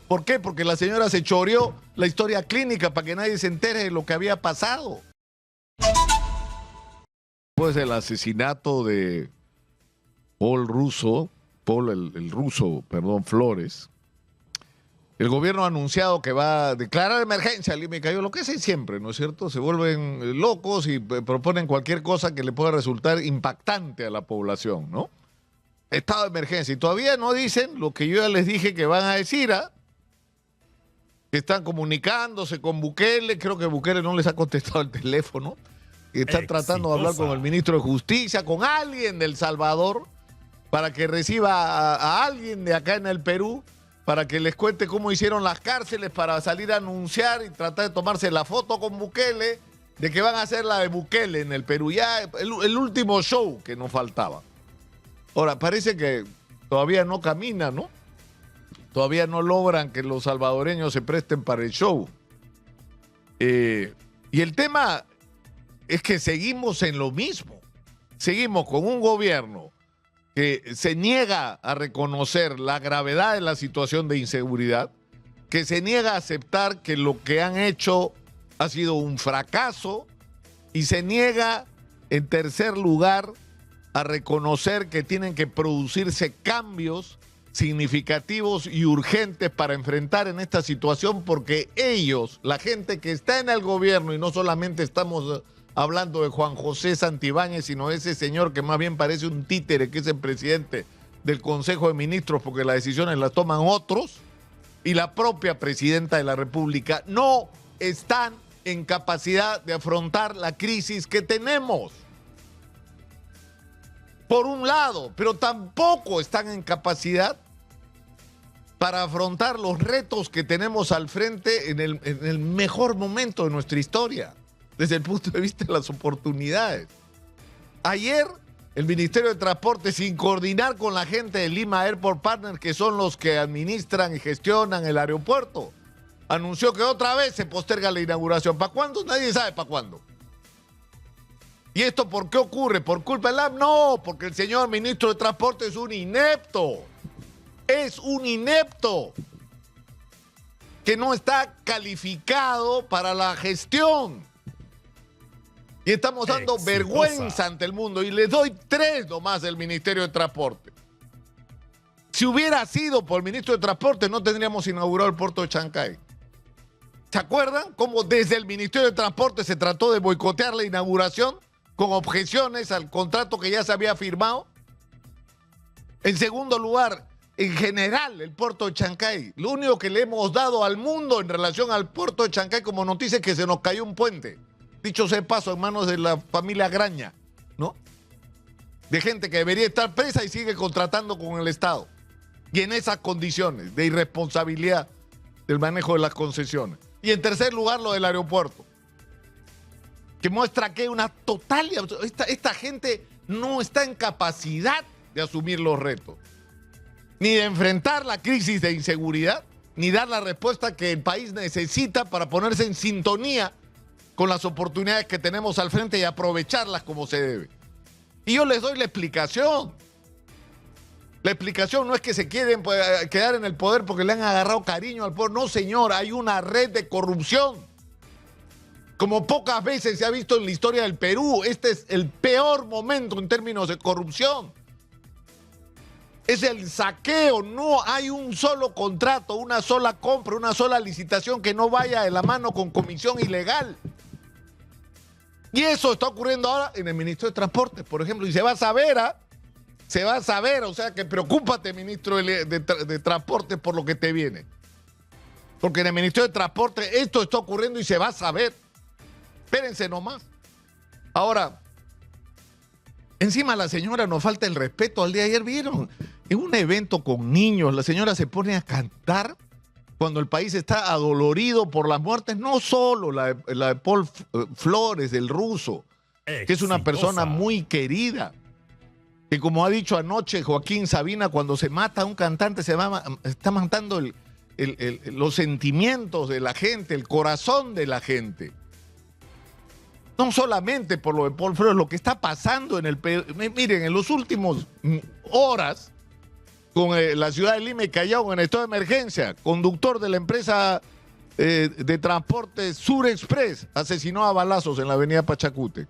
¿Por qué? Porque la señora se choreó la historia clínica para que nadie se entere de lo que había pasado. Después del asesinato de Paul el ruso, Flores, el gobierno ha anunciado que va a declarar emergencia al IME Cayó, lo que hacen siempre, ¿no es cierto? Se vuelven locos y proponen cualquier cosa que le pueda resultar impactante a la población, ¿no? Estado de emergencia. Y todavía no dicen lo que yo ya les dije que van a decir, ¿ah? Que están comunicándose con Bukele. Creo que Bukele no les ha contestado el teléfono. Que están tratando de hablar con el ministro de Justicia, con alguien de El Salvador, para que reciba a alguien de acá en el Perú, para que les cuente cómo hicieron las cárceles para salir a anunciar y tratar de tomarse la foto con Bukele, de que van a hacer la de Bukele en el Perú. Ya el último show que nos faltaba. Ahora, parece que todavía no camina, ¿no? Todavía no logran que los salvadoreños se presten para el show. Y el tema es que seguimos en lo mismo. Seguimos con un gobierno que se niega a reconocer la gravedad de la situación de inseguridad, que se niega a aceptar que lo que han hecho ha sido un fracaso y se niega, en tercer lugar, a reconocer que tienen que producirse cambios significativos y urgentes para enfrentar en esta situación, porque ellos, la gente que está en el gobierno, y no solamente estamos hablando de Juan José Santibáñez, sino de ese señor que más bien parece un títere, que es el presidente del Consejo de Ministros, porque las decisiones las toman otros, y la propia presidenta de la República, no están en capacidad de afrontar la crisis que tenemos. Por un lado, pero tampoco están en capacidad para afrontar los retos que tenemos al frente en el mejor momento de nuestra historia, desde el punto de vista de las oportunidades. Ayer, el Ministerio de Transporte, sin coordinar con la gente de Lima Airport Partners, que son los que administran y gestionan el aeropuerto, anunció que otra vez se posterga la inauguración. ¿Para cuándo? Nadie sabe para cuándo. ¿Y esto por qué ocurre? ¿Por culpa del AM? No, porque el señor ministro de Transporte es un inepto. Es un inepto que no está calificado para la gestión. Y estamos dando vergüenza ante el mundo. Y le doy 3 nomás del Ministerio de Transporte. Si hubiera sido por el ministro de Transporte, no tendríamos inaugurado el puerto de Chancay. ¿Se acuerdan cómo desde el Ministerio de Transporte se trató de boicotear la inauguración con objeciones al contrato que ya se había firmado? En segundo lugar, en general, el puerto de Chancay. Lo único que le hemos dado al mundo en relación al puerto de Chancay como noticia es que se nos cayó un puente. Dicho sea de paso, en manos de la familia Graña, ¿no? De gente que debería estar presa y sigue contratando con el Estado. Y en esas condiciones de irresponsabilidad del manejo de las concesiones. Y en tercer lugar, lo del aeropuerto, que muestra que una total... Esta gente no está en capacidad de asumir los retos, ni de enfrentar la crisis de inseguridad, ni dar la respuesta que el país necesita para ponerse en sintonía con las oportunidades que tenemos al frente y aprovecharlas como se debe. Y yo les doy la explicación. La explicación no es que se quieren quedar en el poder porque le han agarrado cariño al poder. No, señor, hay una red de corrupción. Como pocas veces se ha visto en la historia del Perú, este es el peor momento en términos de corrupción. Es el saqueo, no hay un solo contrato, una sola compra, una sola licitación que no vaya de la mano con comisión ilegal. Y eso está ocurriendo ahora en el Ministerio de Transporte, por ejemplo, y se va a saber, se va a saber, o sea que preocúpate, ministro de Transporte, por lo que te viene. Porque en el Ministerio de Transporte esto está ocurriendo y se va a saber. Espérense nomás. Ahora, encima la señora nos falta el respeto. Al día de ayer vieron, en un evento con niños, la señora se pone a cantar cuando el país está adolorido por las muertes, no solo la de Paul Flores, del ruso, que es una persona muy querida, que como ha dicho anoche Joaquín Sabina, cuando se mata a un cantante, está matando los sentimientos de la gente, el corazón de la gente. No solamente por lo de Paul Flores, lo que está pasando en el Perú. Miren, en los últimos horas, con la ciudad de Lima y Callao en estado de emergencia. Conductor de la empresa de transporte Sur Express asesinó a balazos en la avenida Pachacútec.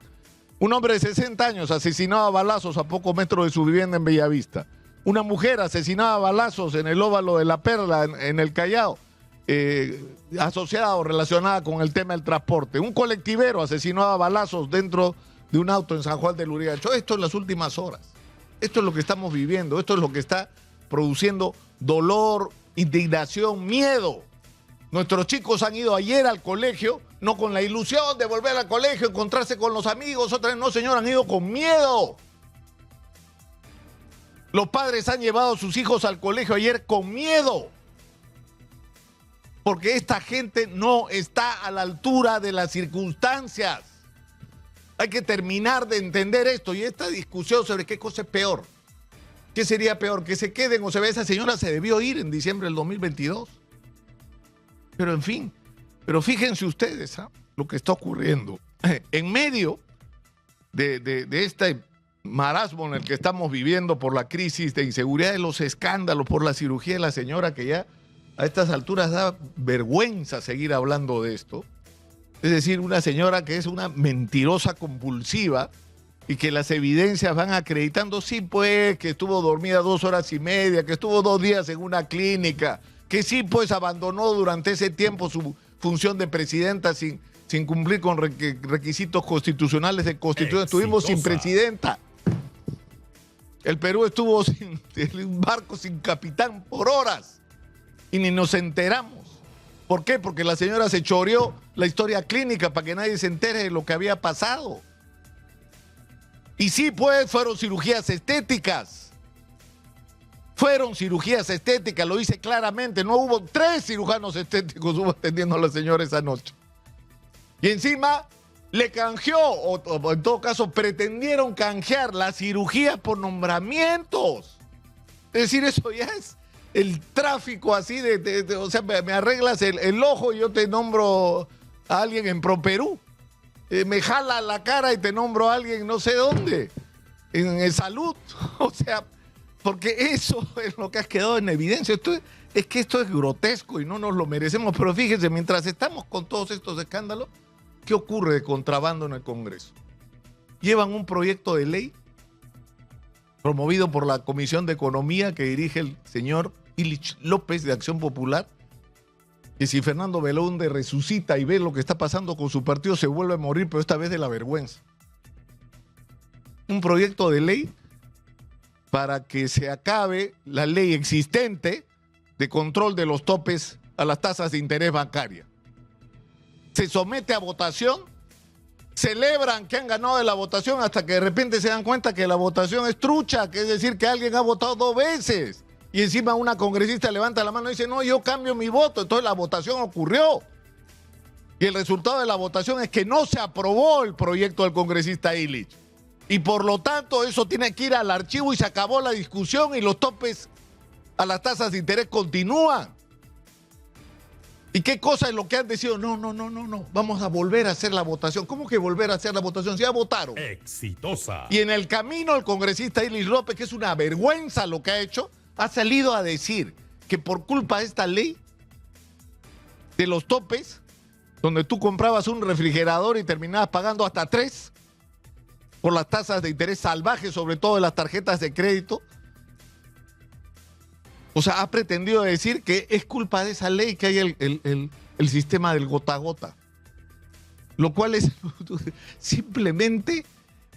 Un hombre de 60 años asesinado a balazos a pocos metros de su vivienda en Bellavista. Una mujer asesinada a balazos en el óvalo de La Perla, en el Callao, asociada o relacionada con el tema del transporte. Un colectivero asesinado a balazos dentro de un auto en San Juan del Urigancho. Esto en las últimas horas. Esto es lo que estamos viviendo. Esto es lo que está produciendo dolor, indignación, miedo. Nuestros chicos han ido ayer al colegio, no con la ilusión de volver al colegio, encontrarse con los amigos, otra vez no, señor, han ido con miedo. Los padres han llevado a sus hijos al colegio ayer con miedo, porque esta gente no está a la altura de las circunstancias. Hay que terminar de entender esto y esta discusión sobre qué cosa es peor. ¿Qué sería peor? Que se queden o se ve, esa señora se debió ir en diciembre del 2022. Pero en fin, pero fíjense ustedes lo que está ocurriendo. En medio de este marasmo en el que estamos viviendo por la crisis de inseguridad, de los escándalos, por la cirugía de la señora, que ya a estas alturas da vergüenza seguir hablando de esto. Es decir, una señora que es una mentirosa compulsiva y que las evidencias van acreditando, sí, pues, que estuvo dormida 2 horas y media, que estuvo 2 días en una clínica, que sí, pues, abandonó durante ese tiempo su función de presidenta sin cumplir con requisitos constitucionales de constitución. Estuvimos sin presidenta. El Perú estuvo sin un barco sin capitán por horas y ni nos enteramos. ¿Por qué? Porque la señora se choreó la historia clínica para que nadie se entere de lo que había pasado. Y sí, pues, fueron cirugías estéticas. Fueron cirugías estéticas, lo dice claramente. No hubo 3 cirujanos estéticos hubo atendiendo a la señora esa noche. Y encima le canjeó, o en todo caso pretendieron canjear la cirugía por nombramientos. Es decir, eso ya es el tráfico así o sea, me arreglas el ojo y yo te nombro a alguien en ProPerú. Me jala la cara y te nombro a alguien no sé dónde, en salud. O sea, porque eso es lo que ha quedado en evidencia. Esto es grotesco y no nos lo merecemos. Pero fíjense, mientras estamos con todos estos escándalos, ¿qué ocurre de contrabando en el Congreso? Llevan un proyecto de ley promovido por la Comisión de Economía que dirige el señor Illich López de Acción Popular, que si Fernando Belaúnde resucita y ve lo que está pasando con su partido, se vuelve a morir, pero esta vez de la vergüenza. Un proyecto de ley para que se acabe la ley existente de control de los topes a las tasas de interés bancaria. Se somete a votación, celebran que han ganado de la votación hasta que de repente se dan cuenta que la votación es trucha, que es decir, que alguien ha votado 2 veces. Y encima una congresista levanta la mano y dice, no, yo cambio mi voto. Entonces la votación ocurrió. Y el resultado de la votación es que no se aprobó el proyecto del congresista Illich. Y por lo tanto eso tiene que ir al archivo y se acabó la discusión y los topes a las tasas de interés continúan. ¿Y qué cosa es lo que han decidido? No, vamos a volver a hacer la votación. ¿Cómo que volver a hacer la votación? Si ya votaron. Exitosa. Y en el camino el congresista Illich López, que es una vergüenza lo que ha hecho, ha salido a decir que por culpa de esta ley de los topes, donde tú comprabas un refrigerador y terminabas pagando hasta 3 por las tasas de interés salvajes, sobre todo de las tarjetas de crédito. O sea, ha pretendido decir que es culpa de esa ley que hay el sistema del gota a gota. Lo cual es simplemente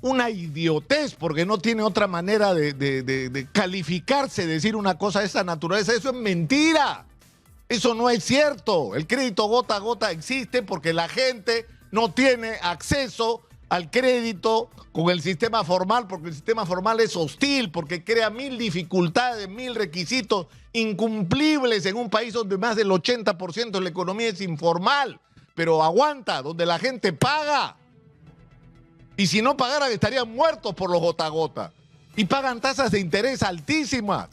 una idiotez, porque no tiene otra manera de calificarse, decir una cosa de esa naturaleza. Eso es mentira. Eso no es cierto. El crédito gota a gota existe porque la gente no tiene acceso al crédito con el sistema formal, porque el sistema formal es hostil, porque crea 1000 dificultades, 1000 requisitos incumplibles en un país donde más del 80% de la economía es informal, pero aguanta, donde la gente paga. Y si no pagaran estarían muertos por los gota a gota. Y pagan tasas de interés altísimas.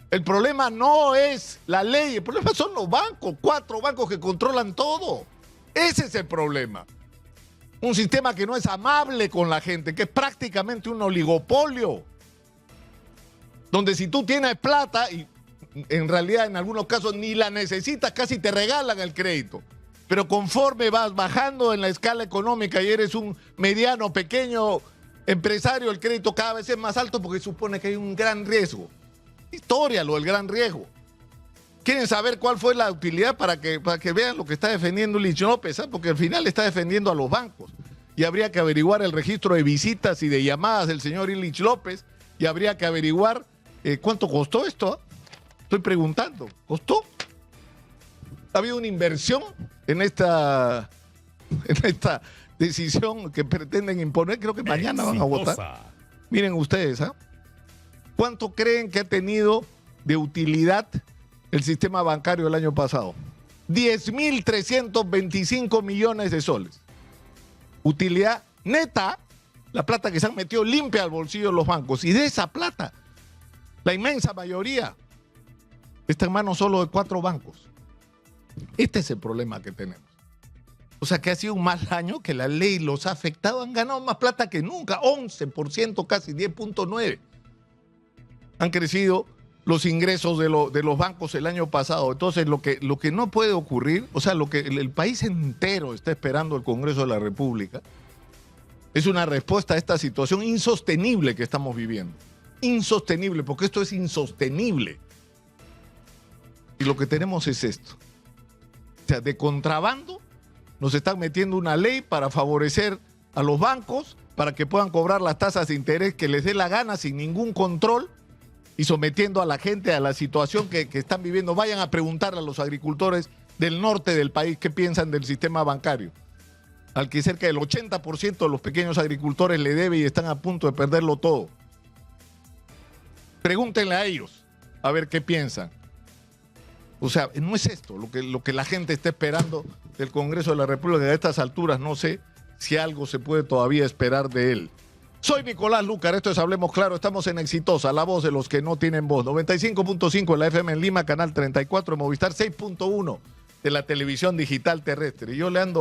El problema no es la ley, el problema son los bancos, 4 bancos que controlan todo. Ese es el problema. Un sistema que no es amable con la gente, que es prácticamente un oligopolio. donde si tú tienes plata, y en realidad en algunos casos ni la necesitas, casi te regalan el crédito. Pero conforme vas bajando en la escala económica y eres un mediano, pequeño empresario, el crédito cada vez es más alto porque supone que hay un gran riesgo. Historia lo del gran riesgo. ¿Quieren saber cuál fue la utilidad para que vean lo que está defendiendo Lich López? Porque al final está defendiendo a los bancos. Y habría que averiguar el registro de visitas y de llamadas del señor Lich López. Y habría que averiguar cuánto costó esto. Estoy preguntando. ¿Costó? ¿Ha habido una inversión en esta decisión que pretenden imponer? Creo que mañana van a votar. Miren ustedes, ¿cuánto creen que ha tenido de utilidad el sistema bancario el año pasado? 10.325 millones de soles. Utilidad neta, la plata que se han metido limpia al bolsillo de los bancos. Y de esa plata, la inmensa mayoría está en manos solo de 4 bancos. Este es el problema que tenemos. O sea que ha sido un mal año, que la ley los ha afectado, han ganado más plata que nunca, 11%, casi 10.9%. Han crecido los ingresos de los bancos el año pasado. Entonces lo que no puede ocurrir, o sea, lo que el país entero está esperando el Congreso de la República, es una respuesta a esta situación insostenible que estamos viviendo. Insostenible, porque esto es insostenible. Y lo que tenemos es esto. O sea, de contrabando nos están metiendo una ley para favorecer a los bancos, para que puedan cobrar las tasas de interés que les dé la gana sin ningún control y sometiendo a la gente a la situación que están viviendo. Vayan a preguntar a los agricultores del norte del país qué piensan del sistema bancario, al que cerca del 80% de los pequeños agricultores le debe y están a punto de perderlo todo. Pregúntenle a ellos a ver qué piensan. O sea, no es esto lo que la gente está esperando del Congreso de la República. A estas alturas no sé si algo se puede todavía esperar de él. Soy Nicolás Lucar, esto es Hablemos Claro, estamos en Exitosa, la voz de los que no tienen voz. 95.5 en la FM en Lima, canal 34 en Movistar, 6.1 de la televisión digital terrestre. Y yo le ando